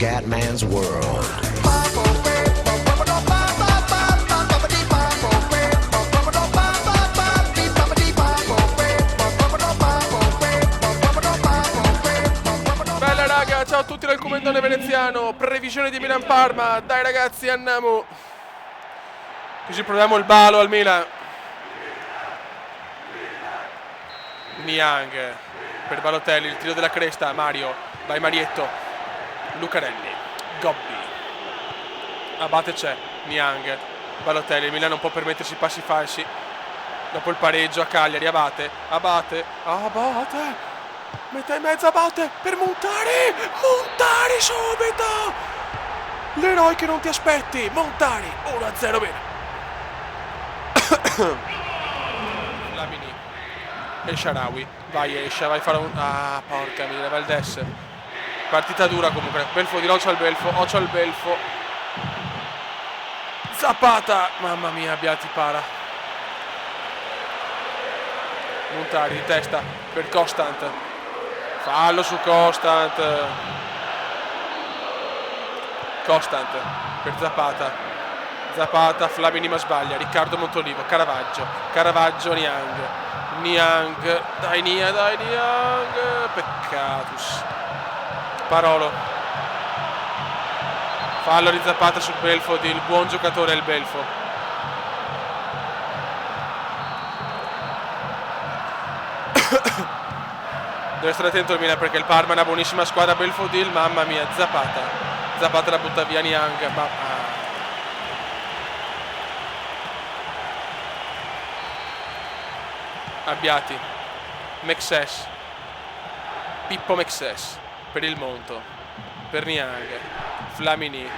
Scatman's World. Bella raga, ciao a tutti dal comandone veneziano. Previsione di Milan-Parma. Dai ragazzi, andiamo. Così proviamo il balo al Milan. Niang per Balotelli, il tiro della cresta. Mario, vai Marietto. Lucarelli, Gobbi. Abate c'è, Niang, Balotelli. Il Milan non può permettersi passi falsi. Dopo il pareggio a Cagliari, Abate. Mette in mezzo Abate per Montari. Montari subito. L'eroe che non ti aspetti. Montari, 1-0 bene. Lamini. El Shaarawy. Vai Escia, vai a fare un... Ah, porca mia, Valdes. Partita dura comunque. Belfo di occhio al Belfo. Zapata. Mamma mia, Abbiati para. Montari di testa per Constant. Fallo su Constant. Constant per Zapata. Zapata, Flamini ma sbaglia. Riccardo Montolivo, Caravaggio, Niang. Dai Niang. Peccatus. Parolo. Fallo di Zapata su Belfodil. Il buon giocatore è il Belfo. Deve stare attento il Milan perché il Parma è una buonissima squadra. Belfodil, mamma mia, Zapata la butta via Niang. Abbiati, Mexes, Pippo Mexes per il Monto, per Niang, Flamini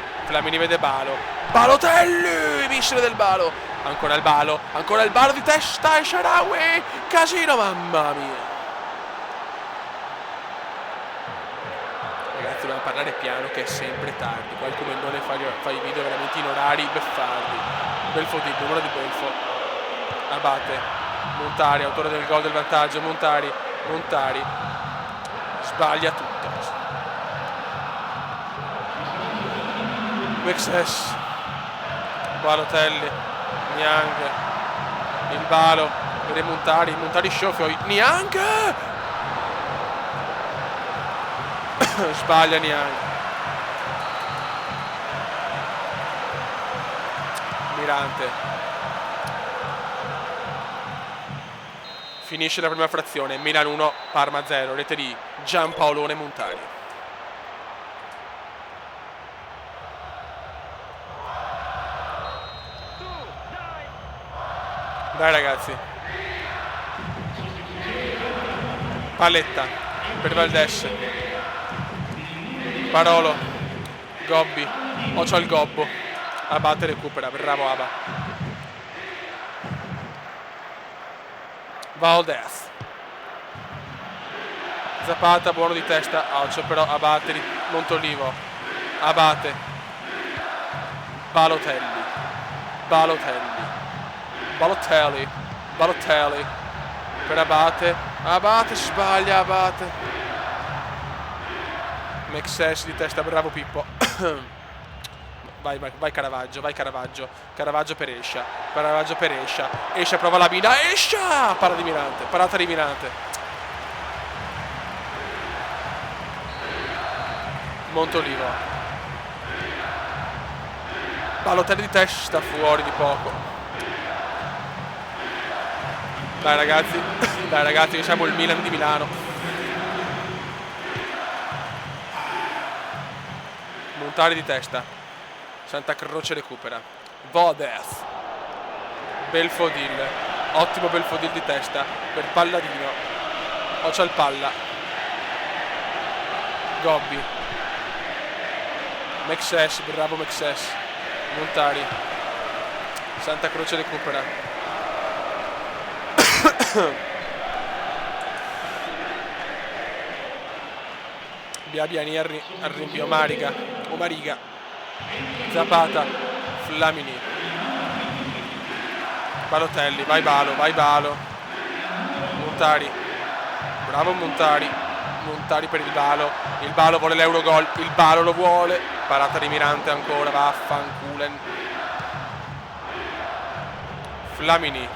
vede Balo, Balotelli, missile del Balo, ancora il Balo di testa e Shaarawy, casino, mamma mia. Ragazzi, dobbiamo parlare piano che è sempre tardi, qua il comandone fa i video veramente in orari beffardi. Belfo di numero di Belfo, Abate. Montari, autore del gol del vantaggio. Montari sbaglia tutto. Mexes, Balotelli, Niang, il Balo per Montari sciofio, Niang sbaglia Niang. Mirante. Finisce la prima frazione, Milan 1, Parma 0, rete di Giampaolone Montari. Dai ragazzi. Palletta per Valdes. Parolo. Gobbi. Occhio al Gobbo. Abate recupera, bravo Aba. Valdes. Zapata buono di testa, occhio però Abate di Montolivo. Abate. Balotelli per Abate sbaglia Abate. Mexes di testa, bravo Pippo. Vai Caravaggio per Escia. Escia prova la mina. Escia! Parata di Mirante. Montolivo. Balotelli di testa fuori di poco. Dai ragazzi che siamo il Milan di Milano. Montari di testa. Santa Croce recupera. Valdes. Belfodil. Ottimo Belfodil di testa per Palladino. Occhio al palla. Gobbi. Mexes, bravo Mexes. Montari. Santa Croce recupera. Biabiani al rimpio. Mariga. Zapata, Flamini, Balotelli, vai Balo. Montari, bravo Montari, Montari per il Balo vuole l'Eurogol, il Balo lo vuole, parata di Mirante ancora, vaffanculen. Flamini,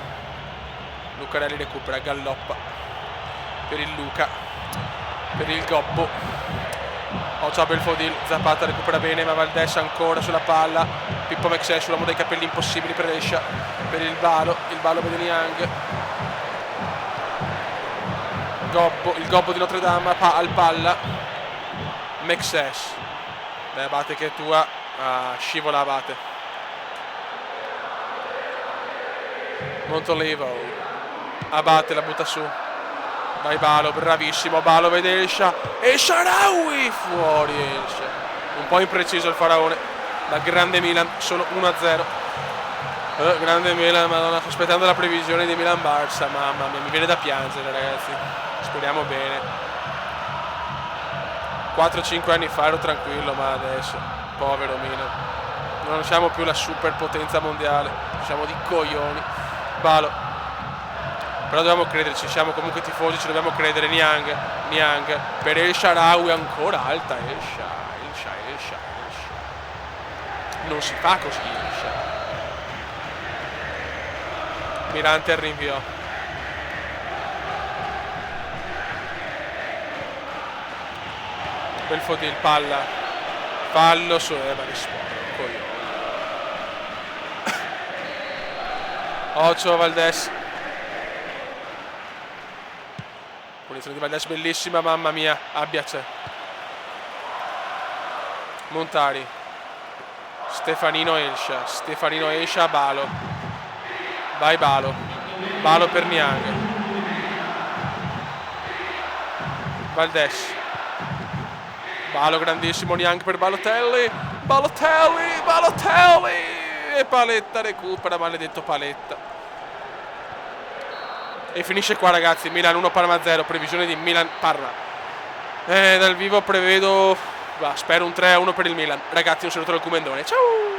Lucarelli recupera, galloppa per il Luca, per il Gobbo, Ocha Belfodil, Zapata recupera bene, ma Valdes ancora sulla palla, Pippo Mexes, l'uomo dai capelli impossibili per Escia, per il Balo vede Niang, il Gobbo di Notre Dame al palla, Mexes, Abate che è tua, scivola Abate, Montolivo, Abate la butta su, vai Balo, bravissimo, Balo vede Escia, e Shaarawy fuori Escia, un po' impreciso il faraone, ma grande Milan, solo 1-0. Grande Milan, madonna, sto aspettando la previsione di Milan-Barça, mamma mia, mi viene da piangere ragazzi, speriamo bene. 4-5 anni fa ero tranquillo, ma adesso, povero Milan, non siamo più la superpotenza mondiale, siamo di coglioni. Balo, però dobbiamo crederci, siamo comunque tifosi, ci dobbiamo credere. Niang per El Shaarawy, ancora alta Escia, non si fa così Escia. Mirante al rinvio, Belfodil, palla, fallo su ma che sporco, coglione. Ocho Valdes, punizione di Valdes bellissima, mamma mia, Abbiace, Montari, Stefanino Escia, Balo, vai Balo per Niang, Valdes, Balo grandissimo, Niang per Balotelli, e Paletta recupera, maledetto Paletta. E finisce qua ragazzi, Milan 1 Parma 0, previsione di Milan-Parma. Dal vivo prevedo, spero un 3-1 per il Milan. Ragazzi, un saluto dal Comendone, ciao!